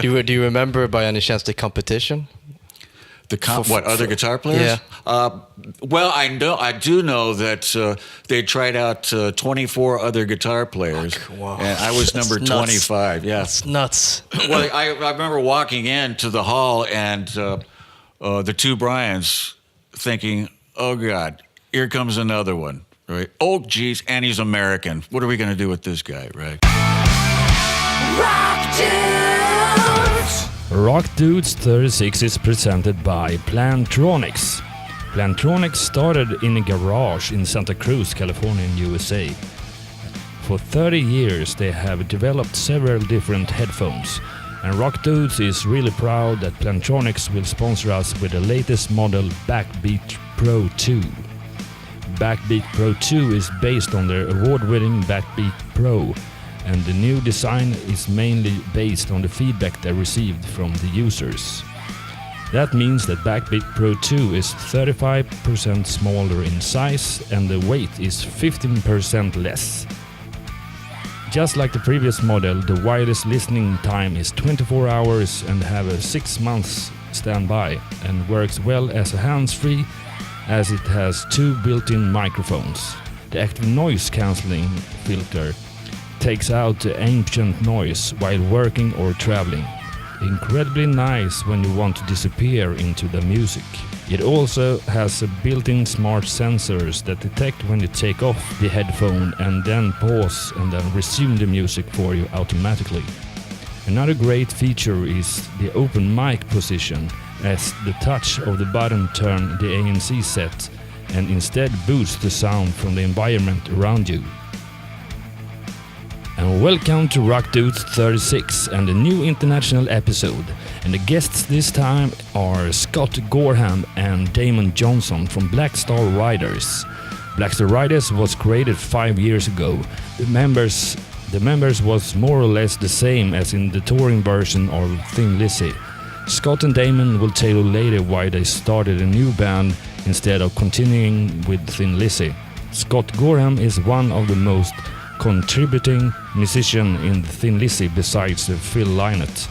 Do you remember by any chance the competition? Other guitar players? Yeah. Well, I do know that they tried out 24 other guitar players, Wow. and I was number 25. Yeah, that's nuts. Well, I remember walking into the hall and the two Brians thinking, "Oh God, here comes another one." Right? Oh geez, and he's American. What are we going to do with this guy? Right? Rock Dudes 36 is presented by PLANTRONICS. PLANTRONICS started in a garage in Santa Cruz, California, in USA. For 30 years they have developed several different headphones, and Rock Dudes is really proud that PLANTRONICS will sponsor us with the latest model Backbeat Pro 2. Backbeat Pro 2 is based on their award-winning Backbeat Pro, and the new design is mainly based on the feedback they received from the users. That means that Backbeat Pro 2 is 35% smaller in size and the weight is 15% less. Just like the previous model, the wireless listening time is 24 hours and have a 6 months standby, and works well as a hands-free as it has 2 built-in microphones. The active noise cancelling filter takes out the ambient noise while working or traveling. Incredibly nice when you want to disappear into the music. It also has a built-in smart sensors that detect when you take off the headphone and then pause and then resume the music for you automatically. Another great feature is the open mic position, as the touch of the button turns the ANC set and instead boosts the sound from the environment around you. And welcome to Rock Dudes 36 and a new international episode. And the guests this time are Scott Gorham and Damon Johnson from Black Star Riders. Black Star Riders was created 5 years ago. The members was more or less the same as in the touring version of Thin Lizzy. Scott and Damon will tell you later why they started a new band instead of continuing with Thin Lizzy. Scott Gorham is one of the most contributing musician in Thin Lizzy besides Phil Lynott.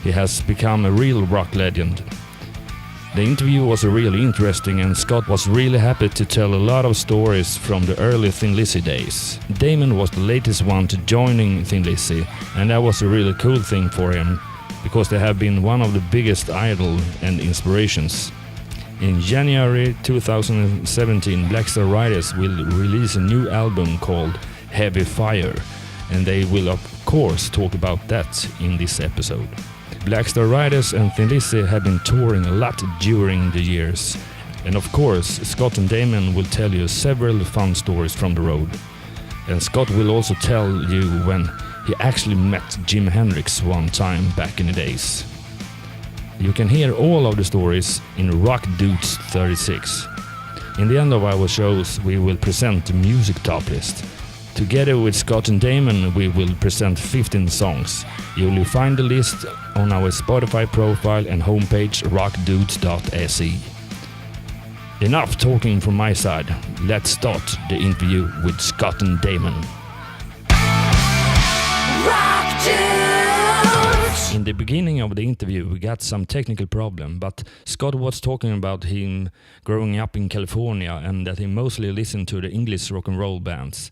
He has become a real rock legend. The interview was really interesting and Scott was really happy to tell a lot of stories from the early Thin Lizzy days. Damon was the latest one to joining Thin Lizzy, and that was a really cool thing for him because they have been one of the biggest idol and inspirations. In January 2017, Black Star Riders will release a new album called Heavy Fire, and they will of course talk about that in this episode. Black Star Riders and Thin Lizzy have been touring a lot during the years, and of course Scott and Damon will tell you several fun stories from the road. And Scott will also tell you when he actually met Jimi Hendrix one time back in the days. You can hear all of the stories in Rock Dudes 36. In the end of our shows we will present the music top list. Together with Scott and Damon we will present 15 songs. You will find the list on our Spotify profile and homepage rockdudes.se. Enough talking from my side. Let's start the interview with Scott and Damon. In the beginning of the interview we got some technical problem, but Scott was talking about him growing up in California and that he mostly listened to the English rock and roll bands.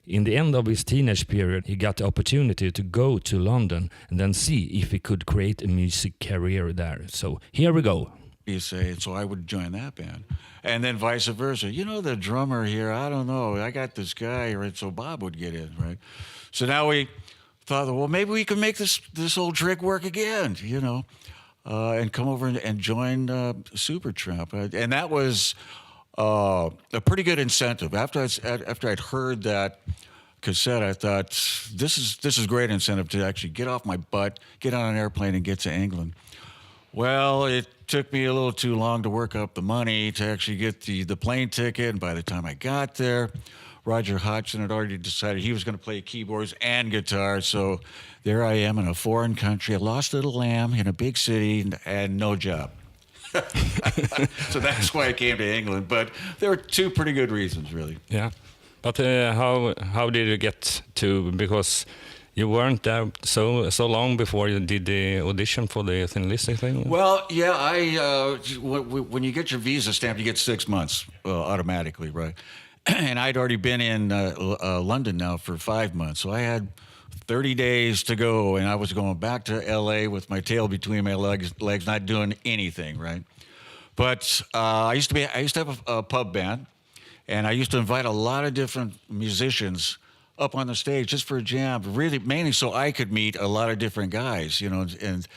In the end of his teenage period, he got the opportunity to go to London and then see if he could create a music career there. So here we go. You say, so I would join that band. And then vice versa. You know, the drummer here, I don't know, I got this guy, right? So Bob would get in, right? So now we thought, well, maybe we can make this old trick work again, you know, and come over and join Supertramp. And that was a pretty good incentive. After I'd heard that cassette, I thought this is great incentive to actually get off my butt, get on an airplane, and get to England. Well, it took me a little too long to work up the money to actually get the plane ticket, and by the time I got there, Roger Hodgson had already decided he was going to play keyboards and guitar. So there I am in a foreign country, a lost little lamb in a big city, and no job. So that's why I came to England. But there were two pretty good reasons, really. Yeah, but how did you get to? Because You weren't there so long before you did the audition for the Thin Lizzy thing? Well, yeah, when you get your visa stamped, you get 6 months automatically, right? And I'd already been in London now for 5 months, so I had 30 days to go, and I was going back to LA with my tail between my legs, not doing anything, right? But I used to have a pub band, and I used to invite a lot of different musicians up on the stage just for a jam, really mainly so I could meet a lot of different guys, you know, and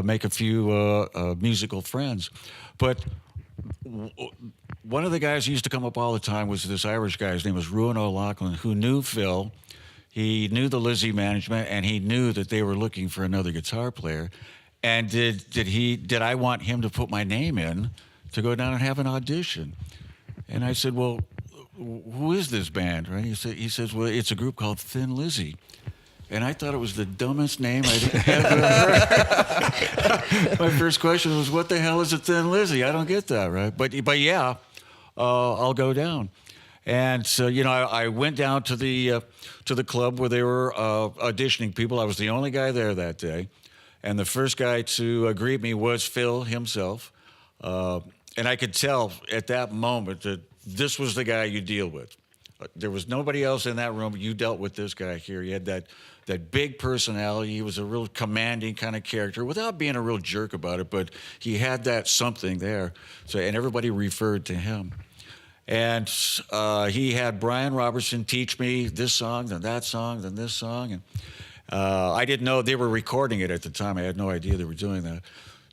make a few musical friends. But one of the guys who used to come up all the time was this Irish guy. His name was Ruan O'Loughlin, who knew Phil. He knew the Lizzy management, and he knew that they were looking for another guitar player. And did I want him to put my name in to go down and have an audition? And I said, well, who is this band, right? He says, well, it's a group called Thin Lizzy. And I thought it was the dumbest name I'd ever heard. My first question was, what the hell is a Thin Lizzy? I don't get that, right? But yeah, I'll go down. And so, you know, I went down to the club where they were auditioning people. I was the only guy there that day. And the first guy to greet me was Phil himself. And I could tell at that moment that this was the guy you deal with. There was nobody else in that room. You dealt with this guy here. He had that big personality. He was a real commanding kind of character without being a real jerk about it, but he had that something there. So, and everybody referred to him. And he had Brian Robertson teach me this song, then that song, then this song. And I didn't know they were recording it at the time. I had no idea they were doing that.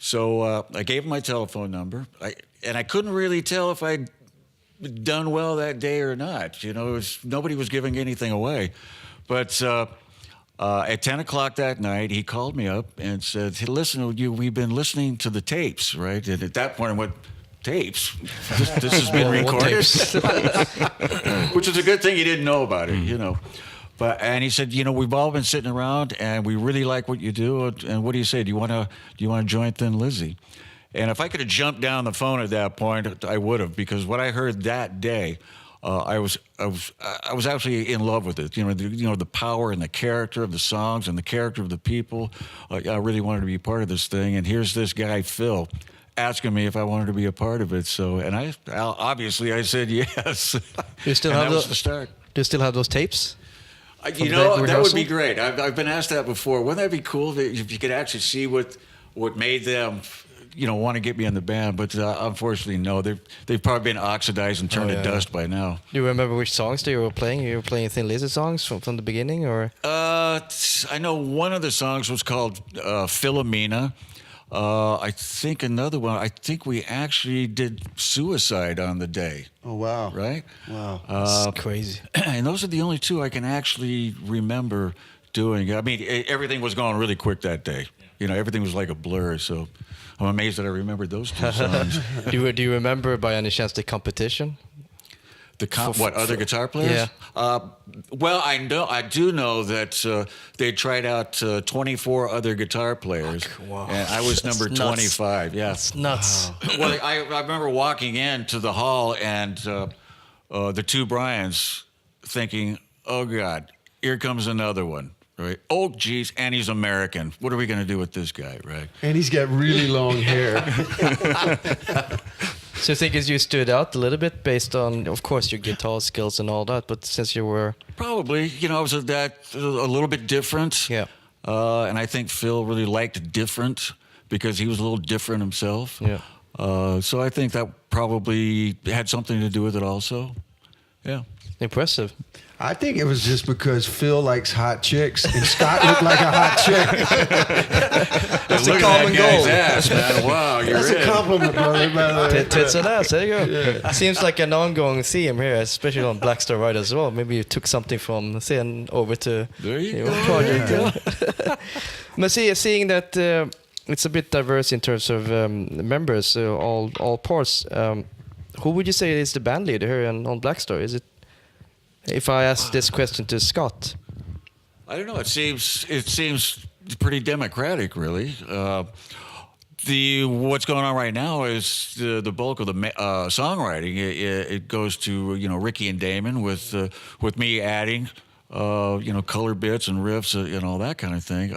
So I gave him my telephone number. And I couldn't really tell if I'd done well that day or not. You know, nobody was giving anything away. But at 10 o'clock that night, he called me up and said, hey, listen, we've been listening to the tapes, right? And at that point, I went, tapes? This has been recorded? Which is a good thing he didn't know about it, you know. And he said, you know, we've all been sitting around, and we really like what you do. And what do you say? Do you want to join Thin Lizzy? And if I could have jumped down the phone at that point, I would have, because what I heard that day, I was actually in love with it. You know, the power and the character of the songs and the character of the people. I really wanted to be part of this thing. And here's this guy, Phil, asking me if I wanted to be a part of it. So, and I said yes. You still and have that was the start. Do you still have those tapes? You know, that would be great. I've been asked that before. Wouldn't that be cool if you could actually see what made them, you know, want to get me in the band? But unfortunately, no. They've probably been oxidized and turned to dust by now. Do you remember which songs they were playing? You were playing Thin Lizzy songs from the beginning, or? I know one of the songs was called Philomena. I think another one, I think we actually did Suicide on the day. Oh, wow. Right? Wow. That's crazy. And those are the only two I can actually remember doing. I mean, everything was going really quick that day. You know, everything was like a blur, so I'm amazed that I remembered those two songs. Do you remember by any chance the competition? Other guitar players? Yeah. Well, I do know that they tried out 24 other guitar players, wow. And I was number 25. Yeah, that's nuts. Well, I remember walking into the hall and the two Brians thinking, "Oh God, here comes another one." Right. Oh, geez, and he's American. What are we going to do with this guy, right? And he's got really long hair. So I think you stood out a little bit based on, of course, your guitar skills and all that, but since you were... Probably. You know, I was a little bit different. Yeah. And I think Phil really liked different because he was a little different himself. Yeah. So I think that probably had something to do with it also. Yeah. Impressive. I think it was just because Phil likes hot chicks and Scott looked like a hot chick. That's a common goal. Ass, man. Wow, That's a compliment, brother. Tits and ass, there you go. Yeah. Seems like an ongoing theme here, especially on Black Star Ride as well. Maybe you took something from Thin over to your project. Yeah. But seeing that it's a bit diverse in terms of members, all parts, who would you say is the band leader here on Black Star? Is it? If I ask this question to Scott, I don't know. It seems pretty democratic, really. What's going on right now is the bulk of the songwriting. It goes to Ricky and Damon with me adding color bits and riffs and all that kind of thing.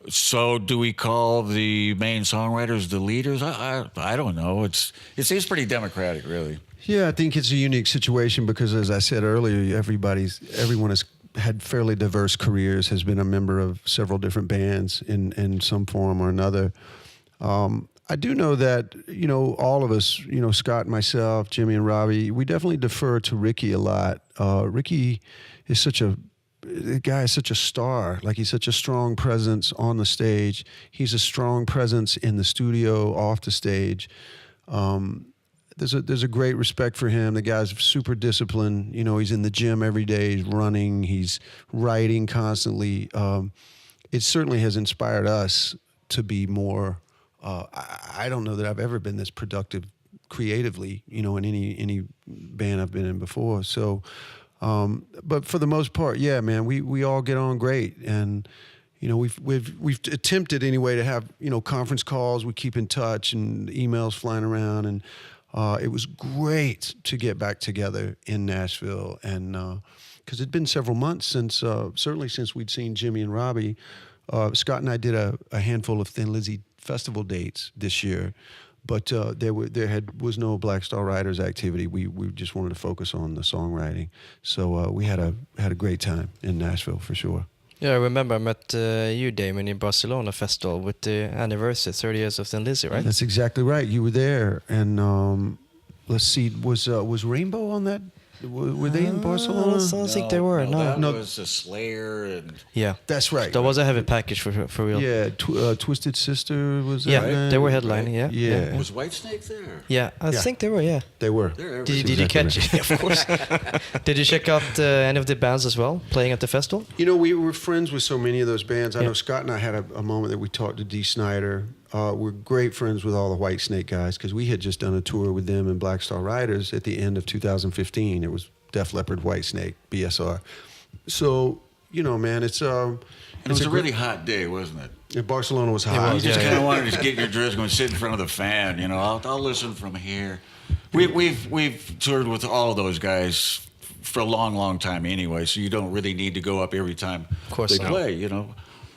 So do we call the main songwriters the leaders? I don't know. It seems pretty democratic, really. Yeah, I think it's a unique situation because, as I said earlier, everyone has had fairly diverse careers, has been a member of several different bands in some form or another. I do know that, all of us, Scott, myself, Jimmy, and Robbie, we definitely defer to Ricky a lot. Ricky is the guy is such a star. Like, he's such a strong presence on the stage. He's a strong presence in the studio, off the stage. There's a great respect for him. The guy's super disciplined. He's in the gym every day. He's running. He's writing constantly. It certainly has inspired us to be more. I don't know that I've ever been this productive creatively, in any band I've been in before. So, but for the most part, yeah, man, we all get on great, and we've attempted anyway to have conference calls. We keep in touch and emails flying around, and it was great to get back together in Nashville, and because it'd been several months certainly since we'd seen Jimmy and Robbie. Scott and I did a handful of Thin Lizzy festival dates this year, but there was no Black Star Riders activity. We just wanted to focus on the songwriting, so we had a great time in Nashville for sure. Yeah, I remember I met you, Damon, in Barcelona festival with the anniversary, 30 years of Thin Lizzy, right? That's exactly right. You were there, and let's see, was Rainbow on that? Were they in Barcelona? I don't think they were. That No. was a Slayer and Yeah, That's right. that was a heavy package for real. Yeah, Twisted Sister was. Yeah, that they were night? headlining. Yeah, Yeah. was Whitesnake there? yeah. I Yeah. think they were. Yeah. They were. They're Did everywhere. you catch it? Of course. Did you check out any of the bands as well playing at the festival? We were friends with so many of those bands. I Yeah. know Scott and I had a moment that we talked to Dee Snider. We're great friends with all the Whitesnake guys because we had just done a tour with them and Black Star Riders at the end of 2015. It was Def Leppard, Whitesnake, BSR. So, man, it's And it was a really hot day, wasn't it? Barcelona was It hot. You was, just yeah, kind of yeah. wanted to get your dress and sit in front of the fan. I'll listen from here. We've toured with all of those guys for a long, long time anyway, so you don't really need to go up every time course they not. play.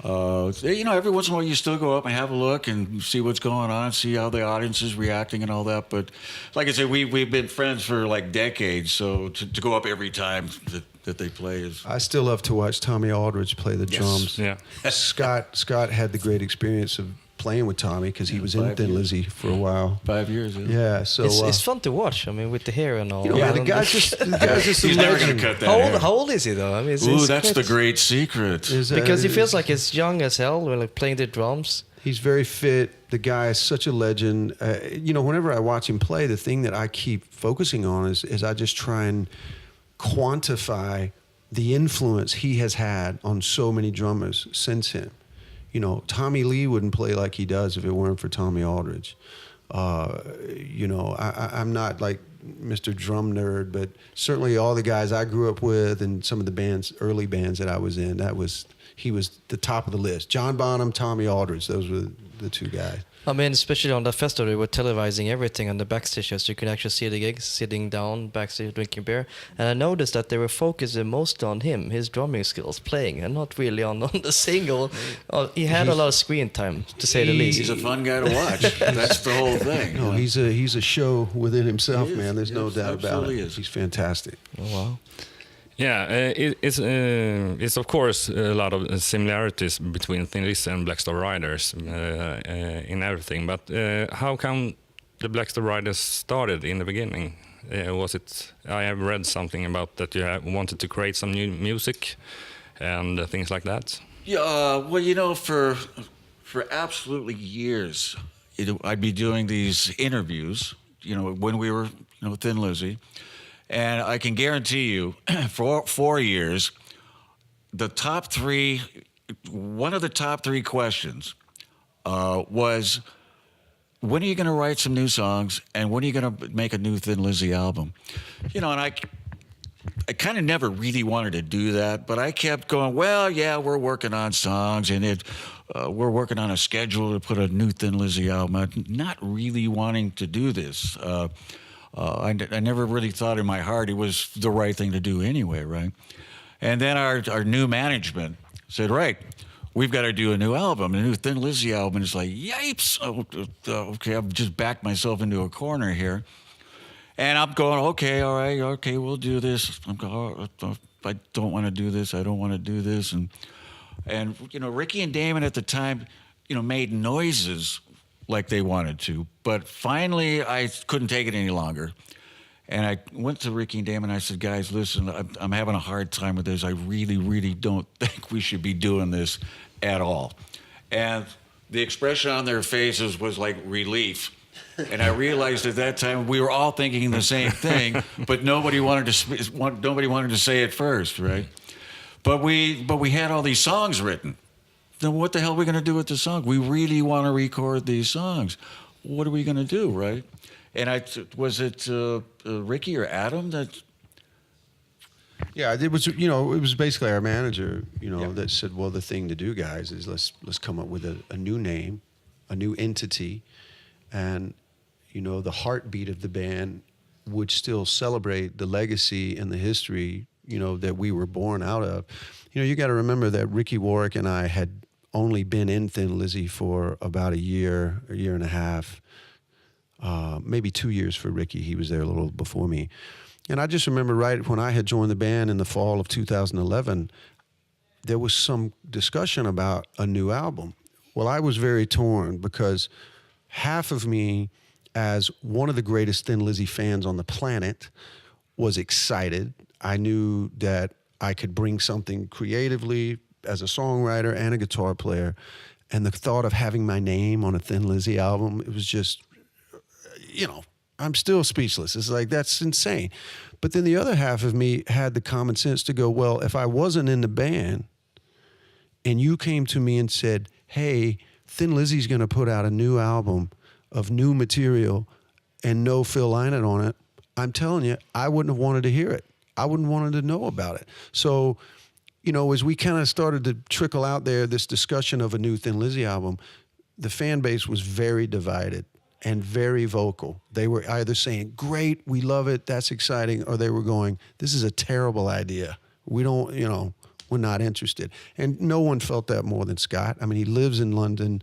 Every once in a while you still go up and have a look and see what's going on, see how the audience is reacting and all that. But like I said, we've been friends for like decades, so to go up every time that they play is. I still love to watch Tommy Aldridge play the drums. Yeah. Scott had the great experience of playing with Tommy because he was in 5 Thin years. Lizzy for a while. 5 years. Yeah, so It's fun to watch. I mean, with the hair and all. the guy's just a He's never going legend. to cut that hair. How old is he though? I mean, Ooh, that's the great secret. Because he feels like he's young as hell when like playing the drums. He's very fit. The guy is such a legend. Whenever I watch him play, the thing that I keep focusing on is I just try and quantify the influence he has had on so many drummers since him. Tommy Lee wouldn't play like he does if it weren't for Tommy Aldridge. I'm not like Mr. Drum Nerd, but certainly all the guys I grew up with and some of the early bands that I was in, he was the top of the list. John Bonham, Tommy Aldridge, those were the two guys. I mean, especially on that festival, they were televising everything on the backstage, so you could actually see the gigs, sitting down backstage drinking beer. And I noticed that they were focusing most on him, his drumming skills, playing, and not really on the single. He had a lot of screen time, to say the least. He's a fun guy to watch. That's the whole thing. No, he's a show within himself, He is. man. There's no Yes, doubt about absolutely it. is. He's fantastic. Oh, wow. Yeah, it's of course a lot of similarities between Thin Lizzy and Black Star Riders in everything. But how come the Black Star Riders started in the beginning? Was it? I have read something about that you wanted to create some new music and things like that. Yeah, well, for absolutely years, I'd be doing these interviews, when we were, Thin Lizzy. And I can guarantee you, for 4 years, one of the top three questions was, when are you going to write some new songs, and when are you going to make a new Thin Lizzy album? And I kind of never really wanted to do that, but I kept going, well, yeah, we're working on songs, and we're working on a schedule to put a new Thin Lizzy album out, not really wanting to do this. I never really thought in my heart it was the right thing to do anyway, right? And then our new management said, right, we've got to do a new album, a new Thin Lizzy album. And it's like, yipes. Okay, I've just backed myself into a corner here. And I'm going, okay, all right, okay, we'll do this. I'm going, I don't want to do this. I don't want to do this. And Ricky and Damon at the time, made noises like they wanted to. But finally, I couldn't take it any longer. And I went to Ricky and Damon and I said, guys, listen, I'm having a hard time with this. I really, really don't think we should be doing this at all. And the expression on their faces was like relief. And I realized at that time we were all thinking the same thing, but nobody wanted to say it first, right? But we had all these songs written. Then what the hell are we going to do with the song? We really want to record these songs. What are we going to do, right? And was it Ricky or Adam that? Yeah, it was basically our manager, that said, well, the thing to do, guys, is let's come up with a new name, a new entity, and the heartbeat of the band would still celebrate the legacy and the history, that we were born out of. You got to remember that Ricky Warwick and I had only been in Thin Lizzy for about a year and a half, maybe 2 years for Ricky. He was there a little before me. And I just remember right when I had joined the band in the fall of 2011, there was some discussion about a new album. Well, I was very torn because half of me, as one of the greatest Thin Lizzy fans on the planet, was excited. I knew that I could bring something creatively as a songwriter and a guitar player. And the thought of having my name on a Thin Lizzy album, it was just, I'm still speechless. It's like, that's insane. But then the other half of me had the common sense to go, well, if I wasn't in the band and you came to me and said, hey, Thin Lizzy's going to put out a new album of new material and no Phil Lynott on it, I'm telling you, I wouldn't have wanted to hear it. I wouldn't wanted to know about it. So, as we kind of started to trickle out there, this discussion of a new Thin Lizzy album, the fan base was very divided and very vocal. They were either saying, great, we love it, that's exciting, or they were going, this is a terrible idea. We don't, we're not interested. And no one felt that more than Scott. I mean, he lives in London.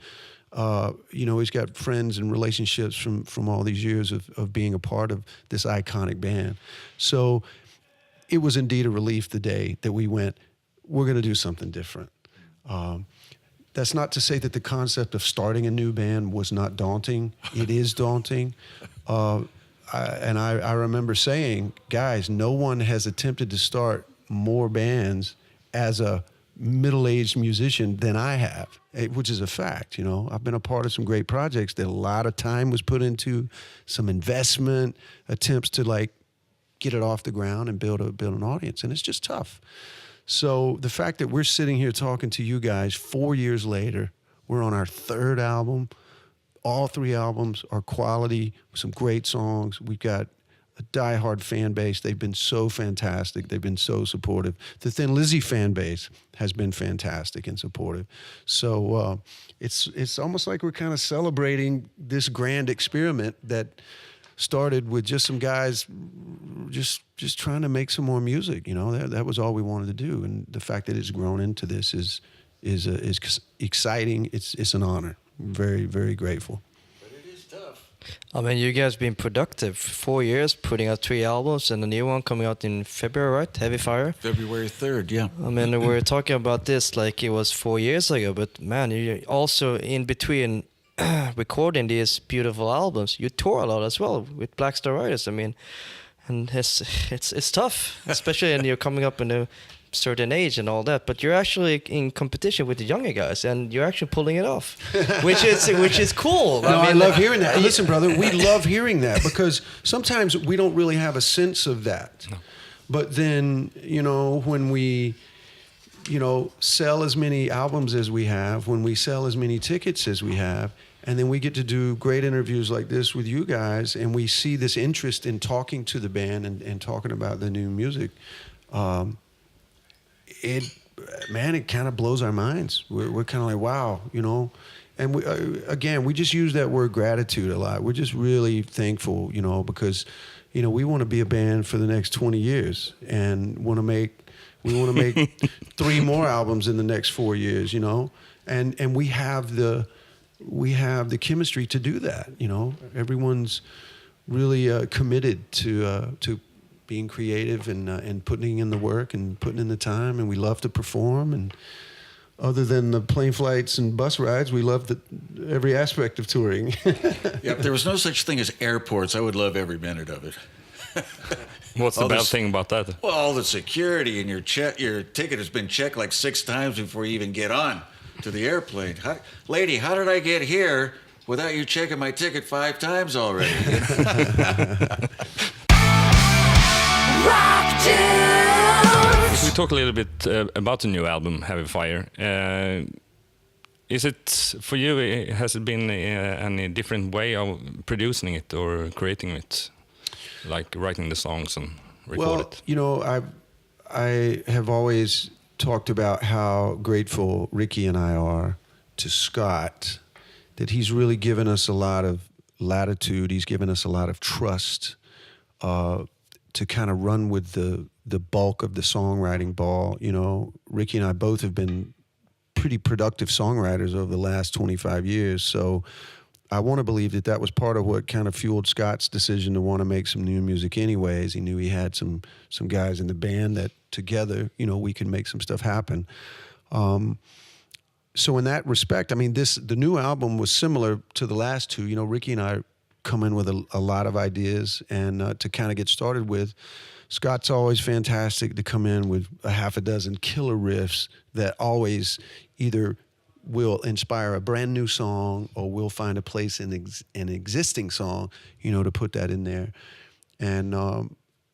He's got friends and relationships from all these years of being a part of this iconic band. So it was indeed a relief the day that we went, we're going to do something different. That's not to say that the concept of starting a new band was not daunting. It is daunting. I remember saying, guys, no one has attempted to start more bands as a middle-aged musician than I have, which is a fact. I've been a part of some great projects that a lot of time was put into, some investment, attempts to get it off the ground and build an audience, and it's just tough. So the fact that we're sitting here talking to you guys 4 years later, we're on our third album. All three albums are quality, some great songs. We've got a diehard fan base. They've been so fantastic. They've been so supportive. The Thin Lizzy fan base has been fantastic and supportive. So it's almost like we're kind of celebrating this grand experiment that started with just some guys just trying to make some more music. That was all we wanted to do. And the fact that it's grown into this is exciting. It's an honor. I'm very, very grateful. But it is tough. I mean, you guys been productive 4 years, putting out 3 albums and a new one coming out in February, right? Heavy Fire. February 3rd, yeah. I mean, we were talking about this like it was 4 years ago, but man, you also in between recording these beautiful albums, you tour a lot as well with Black Star Riders. I mean, and it's tough, especially when you're coming up in a certain age and all that. But you're actually in competition with the younger guys, and you're actually pulling it off, which is cool. I love hearing that. Listen, brother, we love hearing that because sometimes we don't really have a sense of that. No. But then, when we sell as many albums as we have, when we sell as many tickets as we have, and then we get to do great interviews like this with you guys, and we see this interest in talking to the band and talking about the new music, it kind of blows our minds. We're kind of like, wow, And we just use that word gratitude a lot. We're just really thankful, because, we want to be a band for the next 20 years and want to make We want to make 3 more albums in the next 4 years, you know, and we have the chemistry to do that. You know, everyone's really committed to being creative and putting in the work and putting in the time, and we love to perform. And other than the plane flights and bus rides, we love every aspect of touring. Yeah, if there was no such thing as airports, I would love every minute of it. What's the bad thing about that? Well, all the security and your ticket has been checked like 6 times before you even get on to the airplane. Lady, how did I get here without you checking my ticket 5 times already? If we talk a little bit about the new album, Heavy Fire, is it for you? Has it been any different way of producing it or creating it, like writing the songs and record it? Well, you know, I have always talked about how grateful Ricky and I are to Scott, that he's really given us a lot of latitude. He's given us a lot of trust to kind of run with the bulk of the songwriting ball. You know, Ricky and I both have been pretty productive songwriters over the last 25 years. So I want to believe that was part of what kind of fueled Scott's decision to want to make some new music anyways. He knew he had some guys in the band that together, you know, we could make some stuff happen. So in that respect, I mean, the new album was similar to the last 2. You know, Ricky and I come in with a lot of ideas, and to kind of get started with, Scott's always fantastic to come in with a half a dozen killer riffs that always either will inspire a brand new song or we'll find a place in an existing song, you know, to put that in there. And,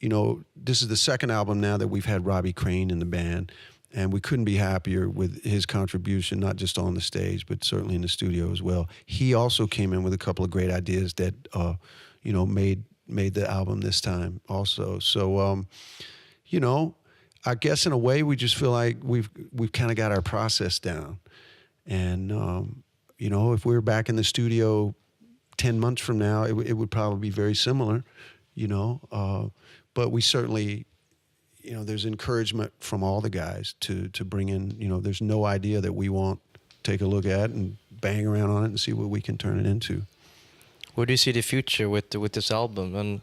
you know, this is the second album now that we've had Robbie Crane in the band, and we couldn't be happier with his contribution, not just on the stage, but certainly in the studio as well. He also came in with a couple of great ideas that, you know, made the album this time also. So, you know, I guess in a way we just feel like we've kind of got our process down. And, you know, if we're back in the studio 10 months from now, it would probably be very similar, you know. But we certainly, you know, there's encouragement from all the guys to bring in, you know, there's no idea that we won't take a look at and bang around on it and see what we can turn it into. Where do you see the future with this album and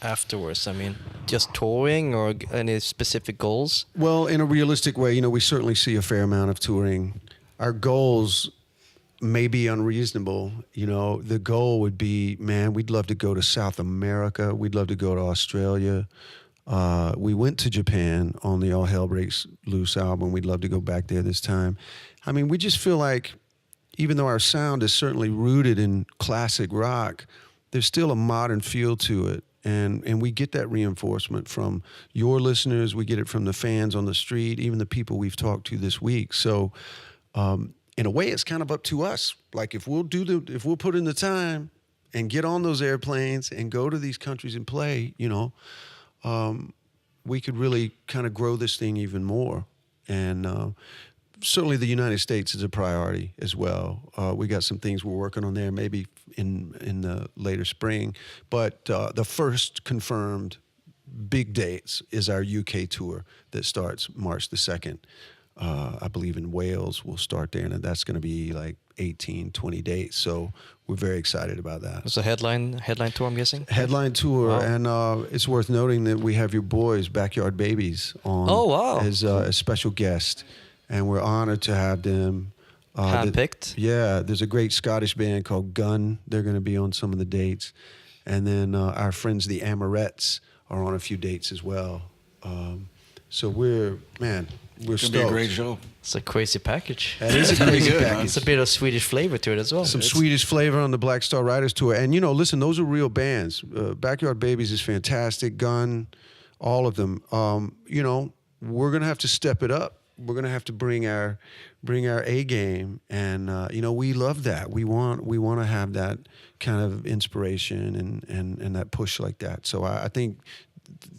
afterwards? I mean, just touring or any specific goals? Well, in a realistic way, you know, we certainly see a fair amount of touring. Our goals may be unreasonable. You know, the goal would be, man, we'd love to go to South America. We'd love to go to Australia. We went to Japan on the All Hell Breaks Loose album. We'd love to go back there this time. I mean, we just feel like even though our sound is certainly rooted in classic rock, there's still a modern feel to it. And we get that reinforcement from your listeners. We get it from the fans on the street, even the people we've talked to this week. So in a way, it's kind of up to us. Like if we'll put in the time and get on those airplanes and go to these countries and play, you know, we could really kind of grow this thing even more. And certainly the United States is a priority as well. We got some things we're working on there, maybe in the later spring. But the first confirmed big dates is our UK tour that starts March the 2nd. I believe in Wales we'll start there, and that's going to be like 18, 20 dates. So we're very excited about that. It's a headline tour, I'm guessing? Headline tour, wow. And it's worth noting that we have your boys, Backyard Babies, on as a special guest. And we're honored to have them. Handpicked? Yeah, there's a great Scottish band called Gun. They're going to be on some of the dates. And then our friends, the Amorettes, are on a few dates as well. So we're stoked. It's going to be a great show. It's a crazy package. It is a crazy good, package. It's a bit of Swedish flavor to it as well. Some Swedish flavor on the Black Star Riders tour. And, you know, listen, those are real bands. Backyard Babies is fantastic. Gun, all of them. You know, we're going to have to step it up. We're going to have to bring our A game, and you know, we love that. We want to have that kind of inspiration and that push like that. So I think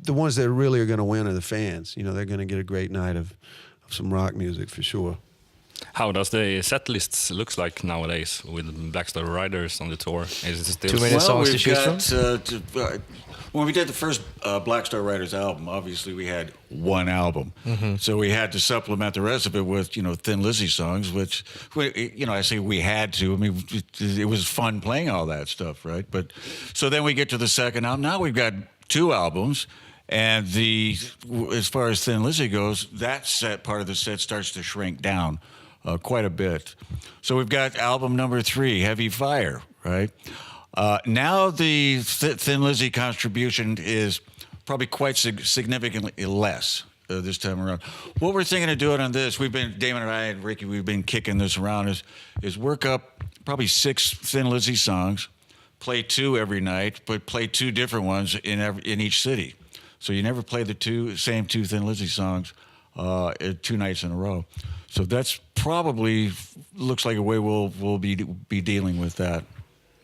the ones that really are going to win are the fans. You know, they're going to get a great night of some rock music for sure. How does the set lists looks like nowadays with Black Star Riders on the tour? Is it still Too many songs to we've choose got, when we did the first Black Star Riders album, obviously we had one album, so we had to supplement the rest of it with Thin Lizzy songs, which I say we had to. I mean, it was fun playing all that stuff, right? But so then we get to the second album. Now we've got 2 albums. And as far as Thin Lizzy goes, that part of the set starts to shrink down quite a bit. So we've got album number 3, Heavy Fire, right? Now the Thin Lizzy contribution is probably quite significantly less this time around. What we're thinking of doing on this, Damon and I and Ricky, we've been kicking this around, is work up probably 6 Thin Lizzy songs, play 2 every night, but play 2 different ones in each city. So you never play the same 2 Thin Lizzy songs 2 nights in a row. So that's probably looks like a way we'll be dealing with that.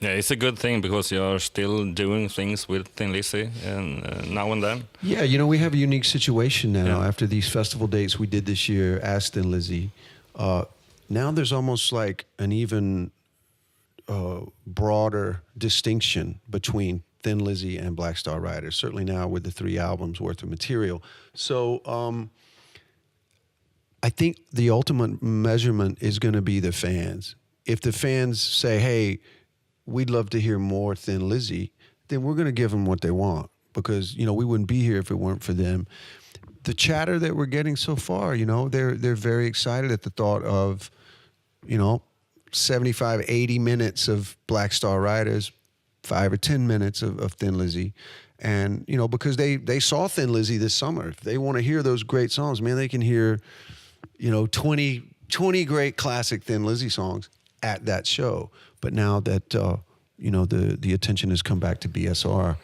Yeah, it's a good thing because you're still doing things with Thin Lizzy and now and then. Yeah, we have a unique situation now after these festival dates we did this year as Thin Lizzy. Now there's almost like an even broader distinction between Thin Lizzy and Black Star Riders, certainly now with the 3 albums worth of material. So I think the ultimate measurement is going to be the fans. If the fans say, hey, we'd love to hear more Thin Lizzy, then we're going to give them what they want because, we wouldn't be here if it weren't for them. The chatter that we're getting so far, they're very excited at the thought of, 75, 80 minutes of Black Star Riders, 5 or 10 minutes of Thin Lizzy. And, because they saw Thin Lizzy this summer. If they want to hear those great songs, man, they can hear, 20 great classic Thin Lizzy songs at that show. But now that, the attention has come back to BSR,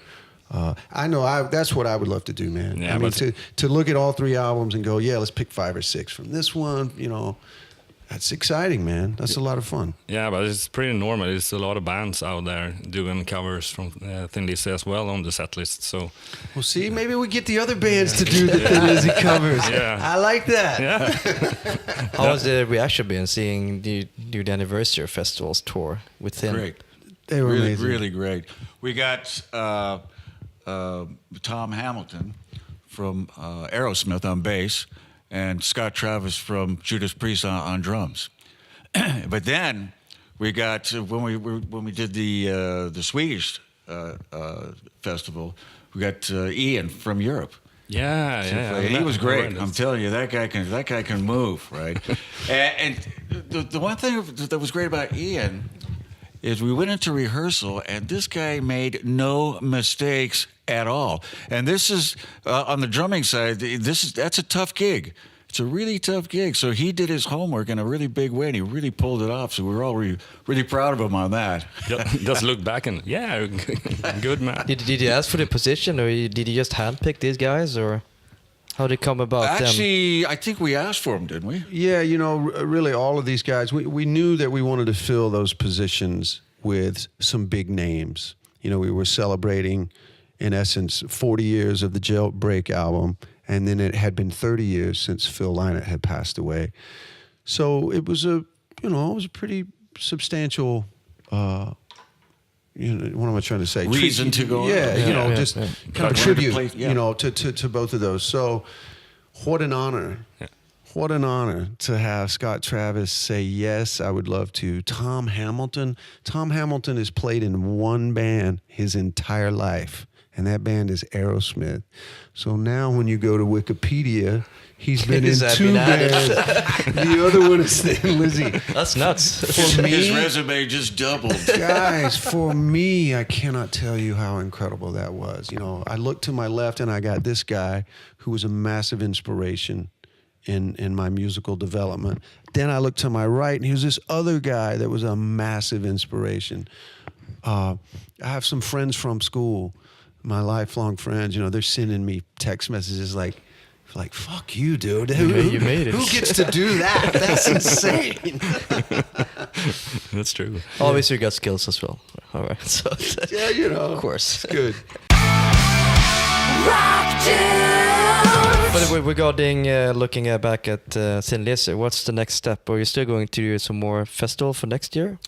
I know that's what I would love to do, man. Yeah, I mean, to look at all 3 albums and go, yeah, let's pick 5 or 6 from this one, that's exciting, man. That's a lot of fun. Yeah, but it's pretty normal. There's a lot of bands out there doing covers from Thin Lizzy as well on the set list. So, well, see, maybe we get the other bands to do the Thin Lizzy covers. Yeah. I like that. Yeah. How has the reaction been seeing the Anniversary Festivals tour with Thin? Great. They were really, amazing. really great. We got Tom Hamilton from Aerosmith on bass, and Scott Travis from Judas Priest on drums. But then we got when we did the Swedish festival, we got Ian from Europe. Yeah. And he was great. I'm telling you, that guy can move, right? and the one thing that was great about Ian is we went into rehearsal and this guy made no mistakes at all. And this is on the drumming side. That's a tough gig. It's a really tough gig. So he did his homework in a really big way, and he really pulled it off. So we were all really proud of him on that. Just look back and good man. Did you ask for the position, or did you just handpick these guys, or how did it come about? Actually, I think we asked for them, didn't we? Yeah, really all of these guys, we knew that we wanted to fill those positions with some big names. We were celebrating, in essence, 40 years of the Jailbreak album, and then it had been 30 years since Phil Lynott had passed away. So it was a pretty substantial, what am I trying to say? Reason to go. Yeah, just kind of tribute, play, to both of those. So what an honor. Yeah. What an honor to have Scott Travis say, yes, I would love to. Tom Hamilton has played in one band his entire life, and that band is Aerosmith. So now when you go to Wikipedia, he's been in 2 bands. The other one is Thin Lizzy. That's nuts. For me, his resume just doubled. Guys, for me, I cannot tell you how incredible that was. I looked to my left and I got this guy who was a massive inspiration in my musical development. Then I looked to my right and he was this other guy that was a massive inspiration. I have some friends from school, my lifelong friends, they're sending me text messages like, fuck you, dude. You made it. Who gets to do that? That's insane. That's true. Obviously, you got skills as well. All right. So yeah, of course. It's good. Rock tunes. But regarding looking back at Thin Lizzy, what's the next step? Are you still going to do some more festival for next year?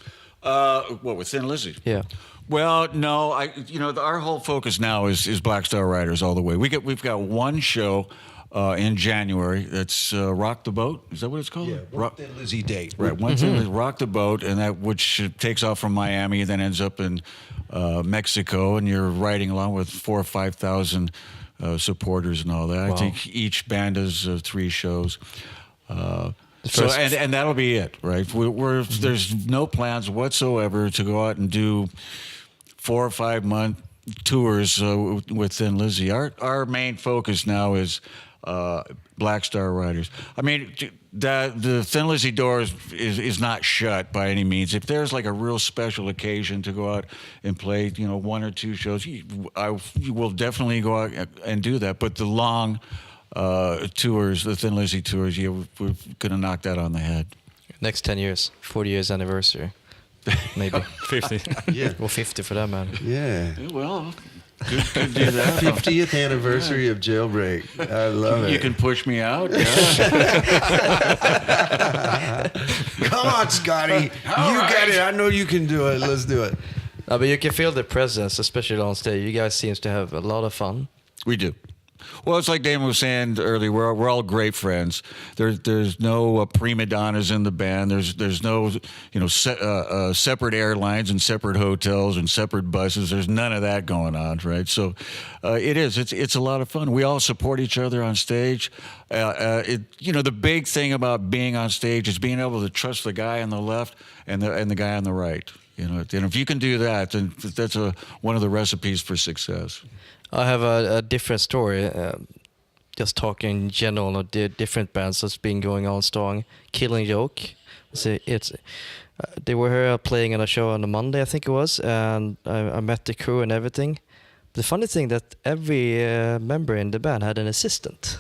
What, with Thin Lizzy? Yeah. Well, no, our whole focus now is Black Star Riders all the way. We've got one show in January. That's Rock the Boat. Is that what it's called? Yeah, Rock Thin Lizzy date. Right. One thing is Rock the Boat, and that which takes off from Miami and then ends up in Mexico, and you're riding along with 4,000 or 5,000 supporters and all that. Wow. I think each band does 3 shows. So first- and that'll be it, right? There's no plans whatsoever to go out and do 4 or 5 month tours with Thin Lizzy. Our main focus now is Black Star Riders. I mean, the Thin Lizzy door is not shut by any means. If there's like a real special occasion to go out and play, 1 or 2 shows, you will definitely go out and do that. But the long tours, the Thin Lizzy tours, we're going to knock that on the head. Next 10 years, 40 years anniversary. Maybe. 50. Yeah. Well, 50 for that, man. Yeah. Well, could do that. 50th anniversary of Jailbreak. I love it. You can push me out. Yeah. Come on, Scotty. You got it. I know you can do it. Let's do it. But you can feel the presence, especially on stage. You guys seems to have a lot of fun. We do. Well, it's like Damon was saying earlier. We're all great friends. There's no prima donnas in the band. There's no separate airlines and separate hotels and separate buses. There's none of that going on, right? So it's a lot of fun. We all support each other on stage. The big thing about being on stage is being able to trust the guy on the left and the guy on the right. And if you can do that, then that's one of the recipes for success. I have a different story. Just talking in general of the different bands that's been going on strong. Killing Joke. They were here playing on a show on a Monday, I think it was, and I met the crew and everything. The funny thing that every member in the band had an assistant,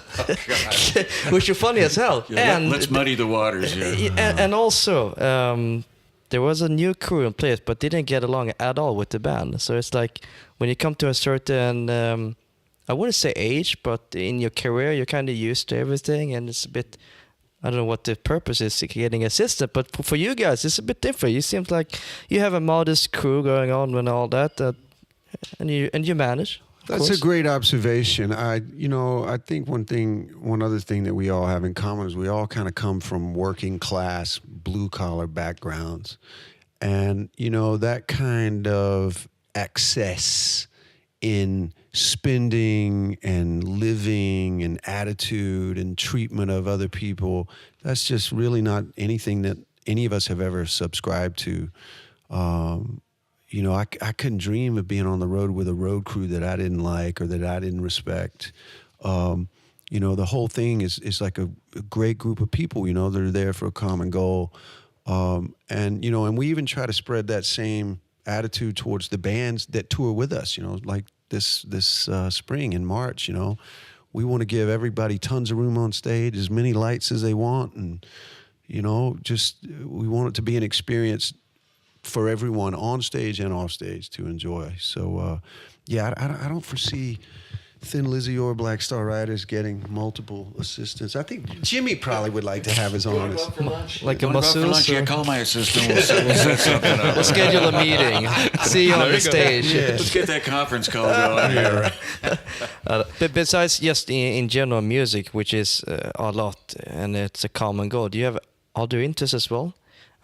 which was funny as hell. Yeah, let's muddy the waters here. And also, there was a new crew in place, but didn't get along at all with the band. So it's like when you come to a certain, I wouldn't say age, but in your career, you're kind of used to everything, and it's a bit. I don't know what the purpose is getting assistant, but for you guys, it's a bit different. You seem like you have a modest crew going on and all that, and you manage. That's a great observation. I think one other thing that we all have in common is we all kind of come from working class, blue collar backgrounds. And, that kind of excess in spending and living and attitude and treatment of other people, that's just really not anything that any of us have ever subscribed to. I couldn't dream of being on the road with a road crew that I didn't like or that I didn't respect. The whole thing is like a great group of people, that are there for a common goal. And we even try to spread that same attitude towards the bands that tour with us, like this spring in March, we want to give everybody tons of room on stage, as many lights as they want. And, we want it to be an experience for everyone on stage and off stage to enjoy. So, I don't foresee Thin Lizzy or Black Star Riders getting multiple assistants. I think Jimmy probably would like to have his own. Like a masseuse. Yeah, call my assistant. We'll set something up. We'll schedule a meeting. See you on the stage. Yeah. Let's get that conference call going here. But besides just in general music, which is a lot, and it's a common goal, do you have other interests as well?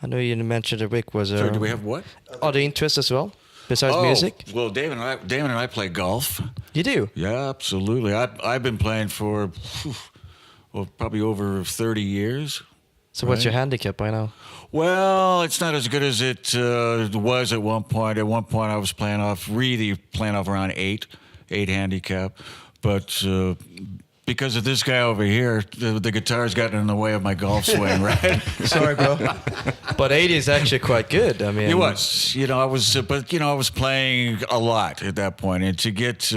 I know you mentioned that Rick was Sorry, do we have what? other interests as well, besides music? Well, Damon and I play golf. You do? Yeah, absolutely. I've been playing for probably over 30 years. So what's your handicap by now? Well, it's not as good as it was at one point. At one point, I was playing off around 8 handicap. But because of this guy over here, the guitar's gotten in the way of my golf swing, right? Sorry, bro. But 80 is actually quite good. I mean, It was, I was playing a lot at that point, and to get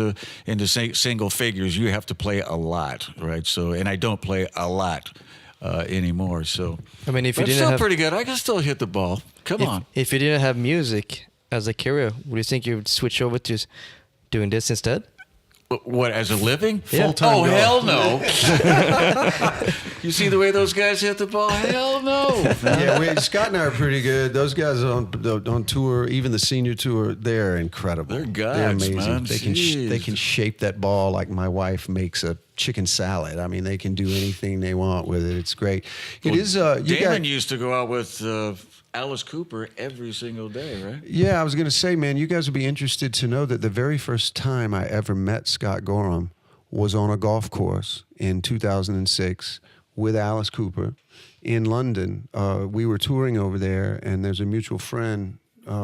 into single figures, you have to play a lot, right? So, and I don't play a lot anymore. So, I mean, if you but didn't still have, pretty good. I can still hit the ball. Come on. If you didn't have music as a career, would you think you would switch over to doing this instead? What, as a living? Yeah. Full-time Oh, golf. hell no. You see the way those guys hit the ball? Hell no. Yeah, Scott and I are pretty good. Those guys on tour, even the senior tour, they're incredible. They're gods, amazing. man. They can shape that ball like my wife makes a chicken salad. I mean, they can do anything they want with it. It's great. It is. Damon used to go out with Alice Cooper every single day, right? Yeah, I was going to say, man, you guys would be interested to know that the very first time I ever met Scott Gorham was on a golf course in 2006 with Alice Cooper in London. We were touring over there, and there's a mutual friend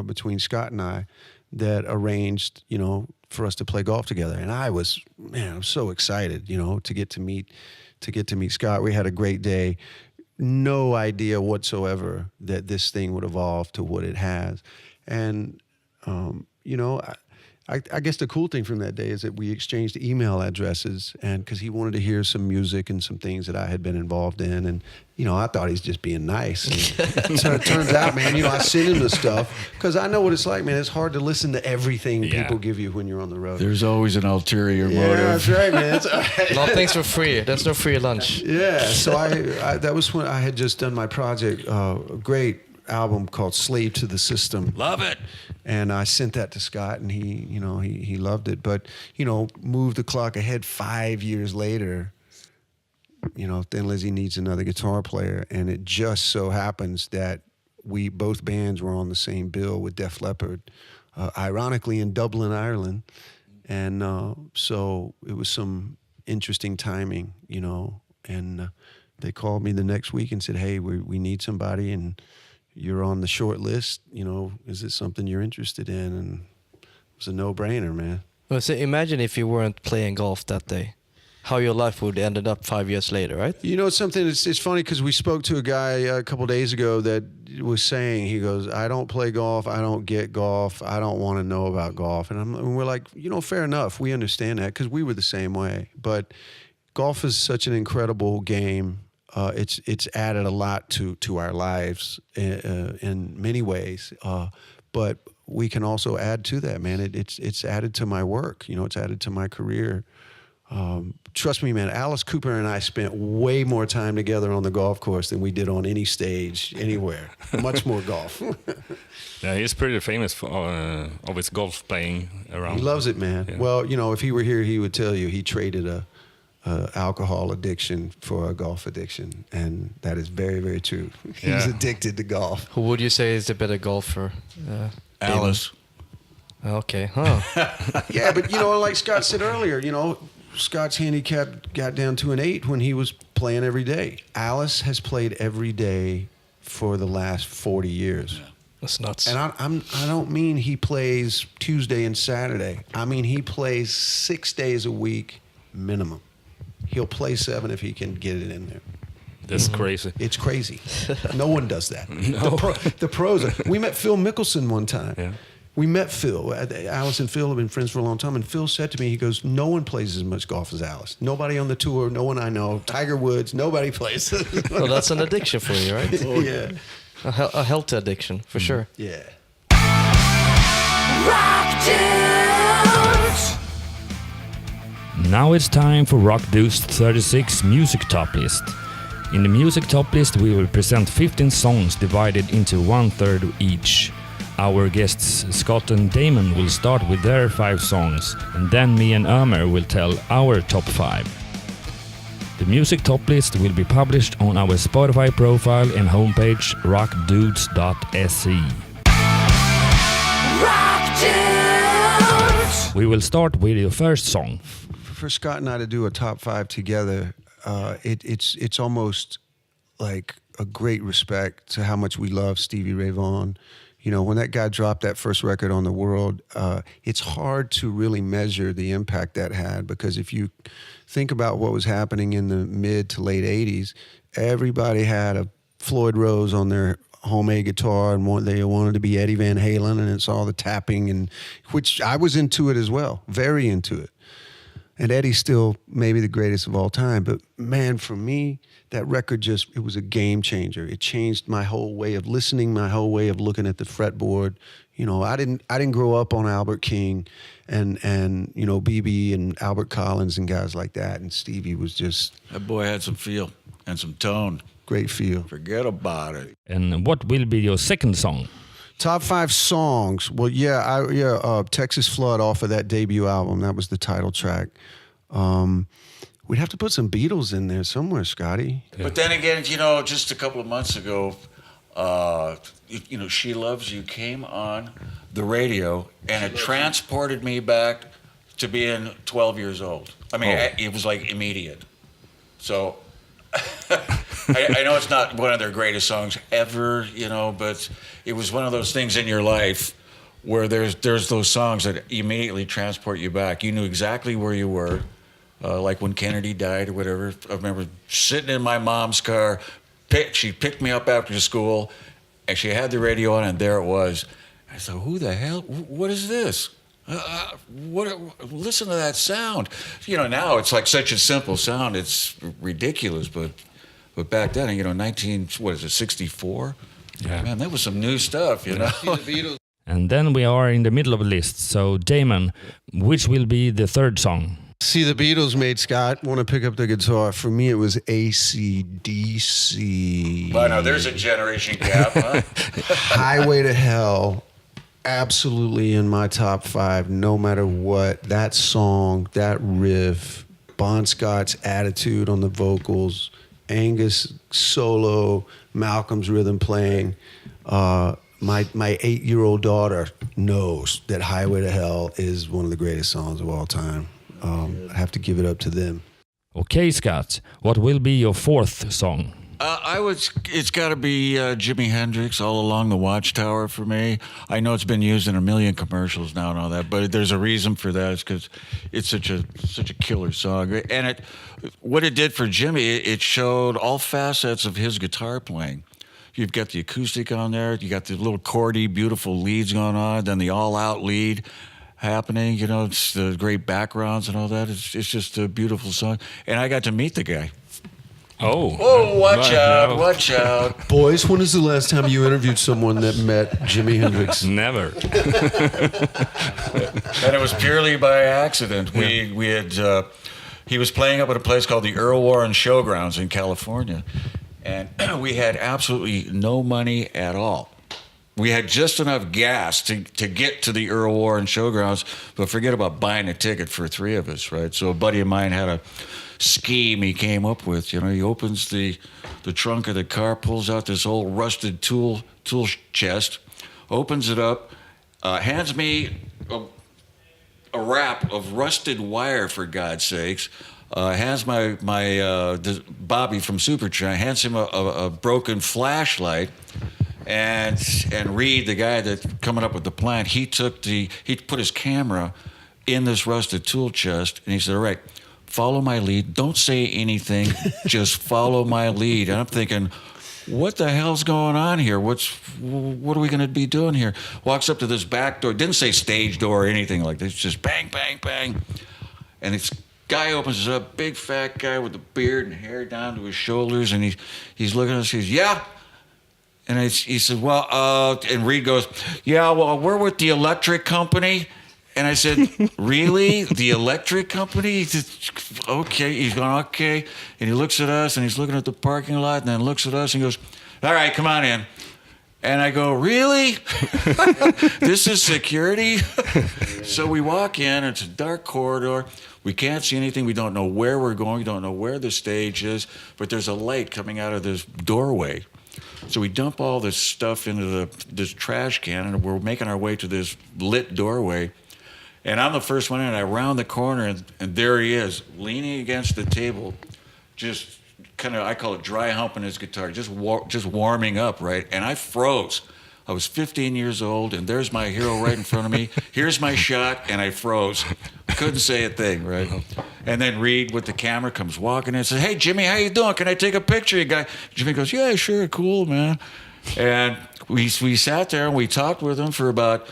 between Scott and I that arranged, for us to play golf together. And I'm so excited, to get to meet Scott. We had a great day. No idea whatsoever that this thing would evolve to what it has. And, I guess the cool thing from that day is that we exchanged email addresses, and because he wanted to hear some music and some things that I had been involved in. And, I thought he's just being nice. And so it turns out, man, I send him the stuff because I know what it's like, man. It's hard to listen to everything people give you when you're on the road. There's always an ulterior motive. Yeah, that's right, man. It's all right. Nothing's for free. There's no free lunch. Yeah, so I that was when I had just done my project, a great album called Slave to the System. Love it. And I sent that to Scott, and he loved it. But, moved the clock ahead 5 years later, Thin Lizzy needs another guitar player. And it just so happens that both bands were on the same bill with Def Leppard, ironically in Dublin, Ireland. And so it was some interesting timing, and they called me the next week and said, hey, we need somebody, and you're on the short list, is it something you're interested in? And it was a no-brainer, man. Well, so imagine if you weren't playing golf that day, how your life would ended up 5 years later, right? It's something, it's funny because we spoke to a guy a couple days ago that was saying, he goes, I don't play golf, I don't get golf, I don't want to know about golf. And we're like, fair enough, we understand that because we were the same way. But golf is such an incredible game. It's added a lot to our lives in many ways, but we can also add to that, man. It's added to my work, it's added to my career. Trust me, man. Alice Cooper and I spent way more time together on the golf course than we did on any stage anywhere. Much more golf. Yeah, he's pretty famous for of his golf playing around. He loves it, man. Yeah. Well, if he were here, he would tell you he traded a alcohol addiction for a golf addiction, and that is very, very true. He's addicted to golf. Who would you say is the better golfer? Alice. Okay, huh? Yeah, but like Scott said earlier, Scott's handicap got down to an 8 when he was playing every day. Alice has played every day for the last 40 years. Yeah. That's nuts. And I don't mean he plays Tuesday and Saturday. I mean he plays 6 days a week minimum. He'll play 7 if he can get it in there. That's crazy. It's crazy. No one does that. No. The pros. We met Phil Mickelson one time. Yeah. We met Phil. Alice and Phil have been friends for a long time. And Phil said to me, he goes, no one plays as much golf as Alice. Nobody on the tour, no one I know. Tiger Woods, nobody plays. Well, that's an addiction for you, right? Yeah. A healthy addiction, for sure. Yeah. Now it's time for Rock Dude's 36 Music Top List. In the Music Top List we will present 15 songs divided into 1/3 each. Our guests Scott and Damon will start with their 5 songs, and then me and Ömer will tell our top 5. The Music Top List will be published on our Spotify profile and homepage rockdudes.se. We will start with your first song. For Scott and I to do a top 5 together, it's almost like a great respect to how much we love Stevie Ray Vaughan. When that guy dropped that first record on the world, it's hard to really measure the impact that had, because if you think about what was happening in the mid to late 80s, everybody had a Floyd Rose on their homemade guitar, and they wanted to be Eddie Van Halen, and it's all the tapping, and which I was into it as well, very into it. And Eddie's still maybe the greatest of all time. But man, for me, that record it was a game changer. It changed my whole way of listening, my whole way of looking at the fretboard. You know, I didn't grow up on Albert King and you know, BB and Albert Collins and guys like that. And Stevie was just... That boy had some feel and some tone. Great feel. Forget about it. And what will be your second song? Top 5 songs. Well, Texas Flood off of that debut album. That was the title track. We'd have to put some Beatles in there somewhere, Scotty. Yeah. But then again, you know, just a couple of months ago, you know, She Loves You came on the radio, and it transported me back to being 12 years old. I mean, it was like immediate. So I know it's not one of their greatest songs ever, you know, but it was one of those things in your life where there's those songs that immediately transport you back. You knew exactly where you were, like when Kennedy died or whatever. I remember sitting in my mom's car. She picked me up after school, and she had the radio on, and there it was. I said, "Who the hell? What is this? Listen to that sound." You know, now it's like such a simple sound. It's ridiculous, but back then, you know, 64? Yeah. Man, that was some new stuff, you know. And then we are in the middle of the list. So, Damon, which will be the third song? See, the Beatles made Scott want to pick up the guitar. For me, it was AC/DC. Well, now there's a generation gap, huh? Highway to Hell, absolutely in my top 5, no matter what. That song, that riff, Bon Scott's attitude on the vocals, Angus solo, Malcolm's rhythm playing. My 8-year-old daughter knows that Highway to Hell is one of the greatest songs of all time. I have to give it up to them. Okay, Scott, what will be your fourth song? It's got to be Jimi Hendrix, All Along the Watchtower for me. I know it's been used in a million commercials now and all that, but there's a reason for that. It's because it's such a killer song. And what it did for Jimmy, it showed all facets of his guitar playing. You've got the acoustic on there, you got the little chordy, beautiful leads going on, then the all-out lead happening, you know, it's the great backgrounds and all that. It's just a beautiful song. And I got to meet the guy. Oh, watch out, watch out. Boys, when is the last time you interviewed someone that met Jimi Hendrix? Never. And it was purely by accident. We had he was playing up at a place called the Earl Warren Showgrounds in California, and we had absolutely no money at all. We had just enough gas to get to the Earl Warren Showgrounds, but forget about buying a ticket for 3 of us, right? So a buddy of mine had a scheme he came up with. You know, he opens the trunk of the car, pulls out this old rusted tool chest, opens it up, hands me a wrap of rusted wire, for God's sakes, hands my Bobby from Supertramp, hands him a broken flashlight. And Reed, the guy that coming up with the plan, he put his camera in this rusted tool chest, and he said, "All right, follow my lead. Don't say anything. Just follow my lead." And I'm thinking, what the hell's going on here? What are we going to be doing here? Walks up to this back door. Didn't say stage door or anything like this. Just bang, bang, bang. And this guy opens it up, big fat guy with the beard and hair down to his shoulders, and he's looking at us. He says, "Yeah." And he said, "Well," and Reed goes, "Yeah, well, we're with the electric company." And I said, "Really? The electric company?" He said, "Okay." He's going, "Okay." And he looks at us, and he's looking at the parking lot, and then looks at us and goes, "All right, come on in." And I go, "Really? This is security?" So we walk in. It's a dark corridor. We can't see anything. We don't know where we're going. We don't know where the stage is. But there's a light coming out of this doorway. So we dump all this stuff into this trash can, and we're making our way to this lit doorway. And I'm the first one in, and I round the corner, and there he is, leaning against the table, just kind of, I call it dry humping his guitar, just warming up, right? And I froze. I was 15 years old, and there's my hero right in front of me. Here's my shot, and I froze. Couldn't say a thing, right? And then Reed with the camera comes walking in and says, "Hey, Jimmy, how you doing? Can I take a picture of you?" Jimmy goes, "Yeah, sure, cool, man." And we sat there, and we talked with him for about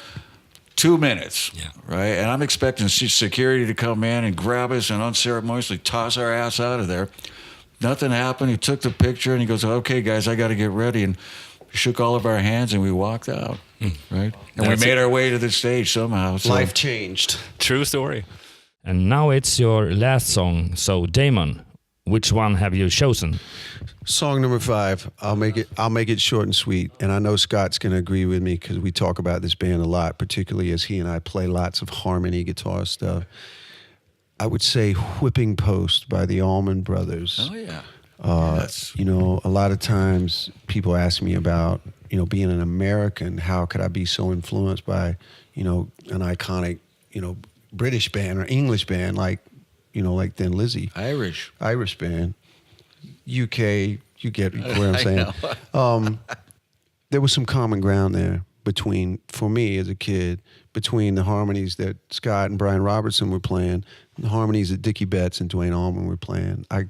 2 minutes, right? And I'm expecting security to come in and grab us and unceremoniously toss our ass out of there. Nothing happened. He took the picture, and he goes, "Okay, guys, I got to get ready." And shook all of our hands, and we walked out. right? And we made our way to the stage somehow. So. Life changed. True story. And now it's your last song. So Damon, which one have you chosen? Song number 5. I'll make it short and sweet. And I know Scott's going to agree with me because we talk about this band a lot, particularly as he and I play lots of harmony guitar stuff. I would say Whipping Post by the Allman Brothers. Oh, yeah. You know, a lot of times people ask me about, you know, being an American, how could I be so influenced by, you know, an iconic, you know, British band or English band like, you know, like Thin Lizzy. Irish band. UK, you get what I'm saying. There was some common ground there between, for me as a kid, between the harmonies that Scott and Brian Robertson were playing, and the harmonies that Dickie Betts and Duane Allman were playing. I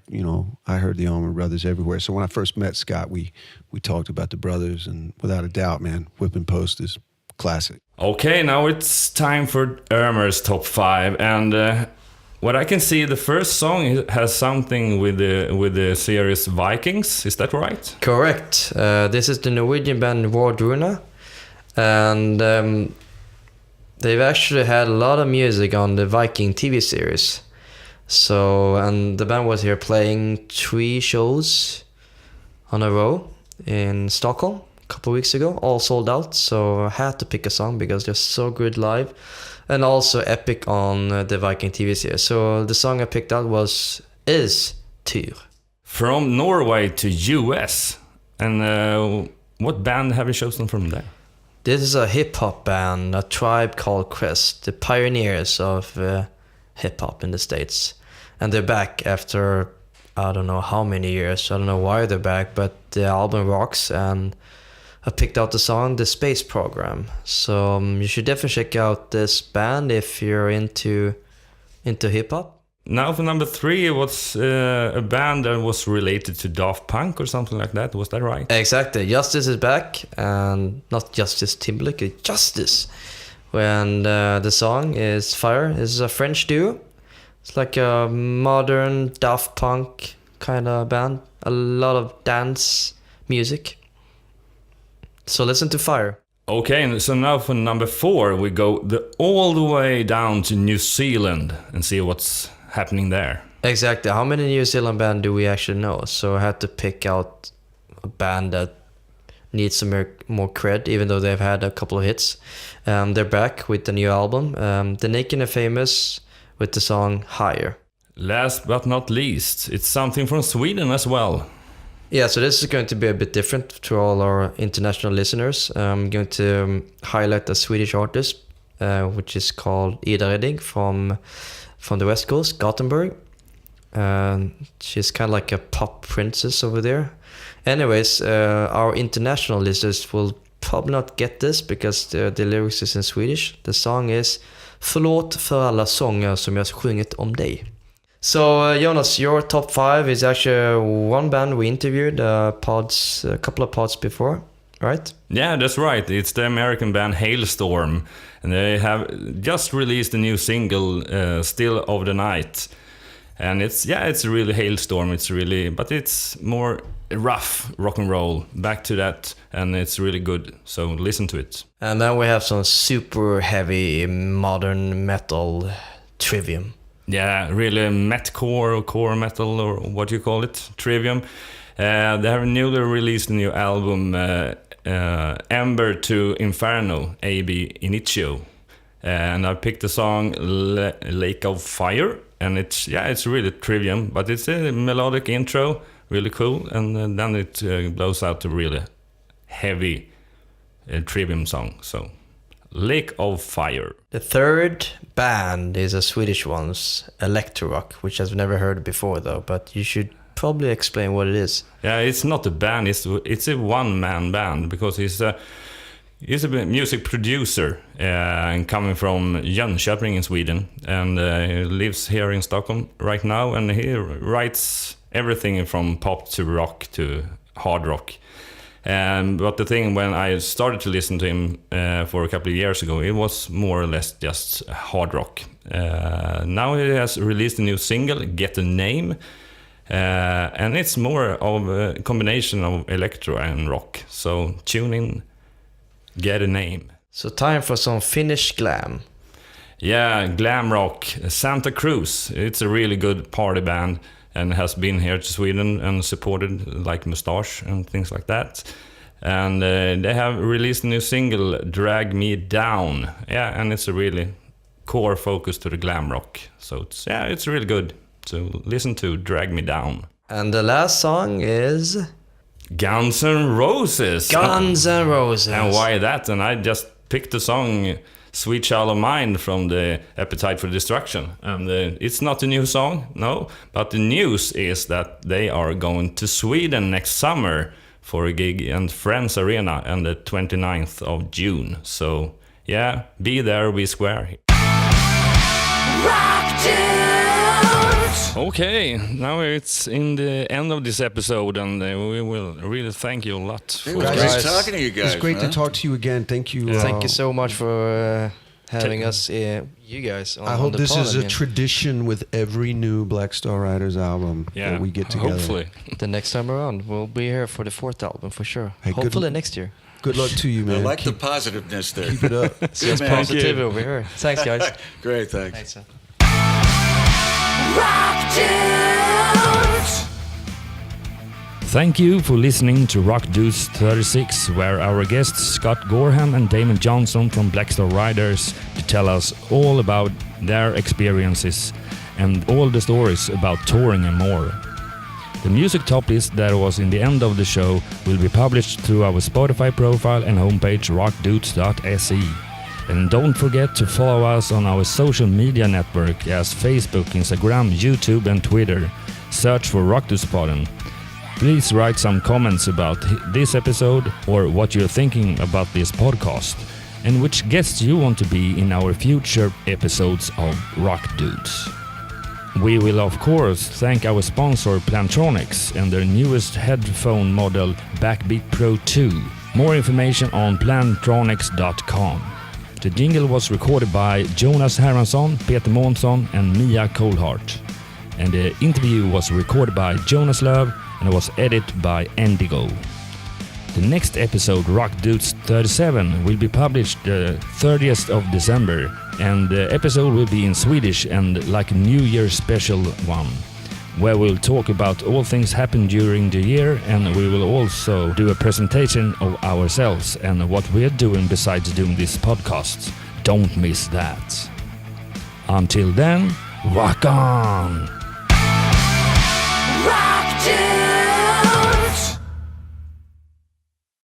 heard the Allman Brothers everywhere. So when I first met Scott, we talked about the brothers, and without a doubt, man, Whipping Post is classic. Okay, now it's time for Irmer's top 5, and what I can see, the first song has something with the series Vikings. Is that right? Correct. This is the Norwegian band Vårdruna, and they've actually had a lot of music on the Viking TV series. So, and the band was here playing 3 shows on a row in Stockholm a couple of weeks ago, all sold out. So I had to pick a song because they're so good live. And also epic on the Viking TV series. So the song I picked out is Tyr. From Norway to US. And what band have you chosen from there? This is a hip-hop band, a tribe called Crest, the pioneers of hip-hop in the States. And they're back after, I don't know how many years. I don't know why they're back, but the album rocks, and I picked out the song The Space Program. So you should definitely check out this band if you're into hip-hop. Now for number 3, it was a band that was related to Daft Punk or something like that. Was that right? Exactly. Justice is back, and not Justice Timberlake, it's Justice. When the song is Fire. This is a French duo. It's like a modern Daft Punk kind of band. A lot of dance music. So listen to Fire. Okay, and so now for number 4, we go all the way down to New Zealand and see what's happening there. Exactly. How many New Zealand band do we actually know? So I had to pick out a band that needs some more cred, even though they've had a couple of hits. They're back with the new album, The Naked and Famous, with the song Higher. Last but not least, it's something from Sweden as well. Yeah, so this is going to be a bit different to all our international listeners. I'm going to highlight a Swedish artist, which is called Ida Redding from the West Coast, Gothenburg. She's kind of like a pop princess over there. Anyways, our international listeners will probably not get this because the lyrics is in Swedish. The song is Förlåt för alla sånger som jag sjungit om dig. So Jonas, your top 5 is actually one band we interviewed a couple of pods before, right? Yeah, that's right. It's the American band Hailstorm, and they have just released a new single, Still of the Night. And it's really Hailstorm. But it's more rough rock and roll. Back to that, and it's really good. So listen to it. And then we have some super heavy modern metal Trivium. Yeah, really metcore or core metal or what you call it, Trivium. They have newly released a new album, Ember to Inferno, AB Initio. And I picked the song Lake of Fire, and it's really Trivium, but it's a melodic intro, really cool, and then it blows out to really heavy Trivium song. So Lake of Fire. The third band is a Swedish one, Electro Rock, which I've never heard before though, but you should probably explain what it is. Yeah, it's not a band, it's a one-man band, because he's a music producer and coming from Jönköping in Sweden, and he lives here in Stockholm right now, and he writes everything from pop to rock to hard rock. But the thing, when I started to listen to him for a couple of years ago, it was more or less just hard rock. Now he has released a new single, Get a Name, and it's more of a combination of electro and rock. So tune in get a name. So time for some Finnish glam. Yeah, glam rock. Santa Cruz. It's a really good party band and has been here to Sweden and supported like Mustache and things like that. And they have released a new single, Drag Me Down. Yeah, and it's a really core focus to the glam rock. So it's really good. So listen to Drag Me Down. And the last song is Guns N' Roses. Guns N' Roses. And why that? And I just picked the song Sweet Child of Mine from the Appetite for Destruction. And it's not a new song, no. But the news is that they are going to Sweden next summer for a gig in Friends Arena on the 29th of June. So yeah, be there, be square. Okay, now it's in the end of this episode, and we will really thank you a lot. It was great talking to you guys. It's great to talk to you again. Thank you. Thank you so much for having us, you guys. On, I hope on the this pod is a again. tradition with every new Black Star Riders album that we get together. Hopefully. The next time around, we'll be here for the 4th album for sure. Hey, Hopefully next year. Good luck to you, I man. like the positiveness there. Keep it up. It's man. positive over here. Thanks, guys. Great, thanks. Thanks, sir. Thank you for listening to Rock Dudes 36, where our guests Scott Gorham and Damon Johnson from Black Star Riders to tell us all about their experiences and all the stories about touring and more. The music top list that was in the end of the show will be published through our Spotify profile and homepage rockdudes.se. And don't forget to follow us on our social media network as Facebook, Instagram, YouTube and Twitter. Search for Rockdudespodden. Please write some comments about this episode or what you're thinking about this podcast and which guests you want to be in our future episodes of Rock Dudes. We will of course thank our sponsor PLANTRONICS and their newest headphone model Backbeat Pro 2. More information on plantronics.com. The jingle was recorded by Jonas Hermansson, Peter Månsson and Mia Colhart. And the interview was recorded by Jonas Löv and was edited by Endigo. The next episode, Rock Dudes 37, will be published the 30th of December, and the episode will be in Swedish and like a New Year special one, where we'll talk about all things happened during the year, and we will also do a presentation of ourselves and what we're doing besides doing this podcast. Don't miss that. Until then, rock on! Rock